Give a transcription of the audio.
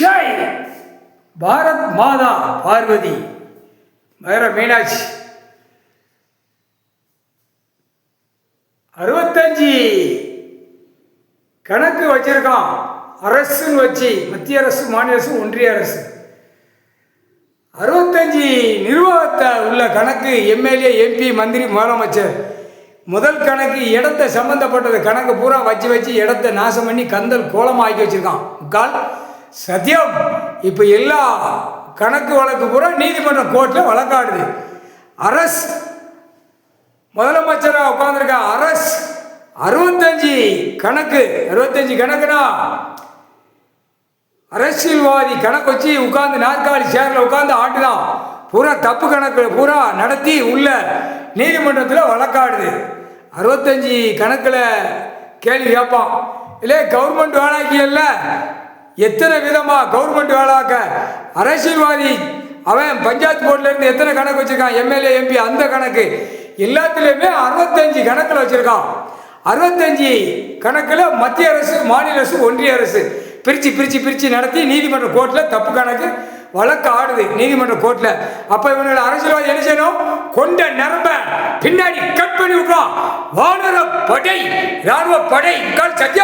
ஜெய் பாரத் மாதா பார்வதி மதுரை மீனாட்சி 65 கணக்கு வச்சிருக்கான் அரசுன்னு வச்சு மத்திய அரசு மாநில அரசு ஒன்றிய அரசு 65 நிர்வாகத்தை உள்ள கணக்கு எம்எல்ஏ எம்பி மந்திரி முதலமைச்சர் முதல் கணக்கு இடத்தை சம்மந்தப்பட்டது கணக்கு பூரா வச்சு இடத்தை நாசம் பண்ணி கந்தல் கோலமாக்கி வச்சிருக்கான் முக்கால் சத்தியம். இப்போ எல்லா கணக்கு வழக்கு பூரா நீதிமன்ற கோர்ட்டில் வழக்காடுது. அரசு முதலமைச்சராக உட்காந்துருக்க அரசு 65 கணக்குனா அரசியல்வாதி கணக்கு வச்சு உட்காந்து நாற்காலி சேரில் உட்காந்து ஆட்டுதான் பூரா தப்பு கணக்கு பூரா நடத்தி உள்ள நீதிமன்றத்தில் வழக்காடுது. 65 கணக்கில் கேள்வி கேட்பான். இல்லை கவர்மெண்ட் வேலைக்கில்ல எத்தனை விதமாக கவர்மெண்ட் வேலைக்க அரசியல்வாதி அவன் பஞ்சாயத்து போர்டிலேருந்து எத்தனை கணக்கு வச்சுருக்கான் எம்எல்ஏ எம்பி அந்த கணக்கு எல்லாத்துலேயுமே 65 கணக்கில் வச்சுருக்கான். 65 கணக்கில் மத்திய அரசு மாநில அரசு ஒன்றிய அரசு பிரித்து நடத்தி நீதிமன்ற கோர்ட்டில் தப்பு கணக்கு வழக்கு ஆடுது நீதிமன்ற கோர்ட்டில். அப்போ இவனோட அரசியல்வாதி என்ன செய்யணும்? கொண்ட நரம்ப பின்னாடி கட் பண்ணி விட்டுறான். வானர படை ராணுவ படை சத்தியம்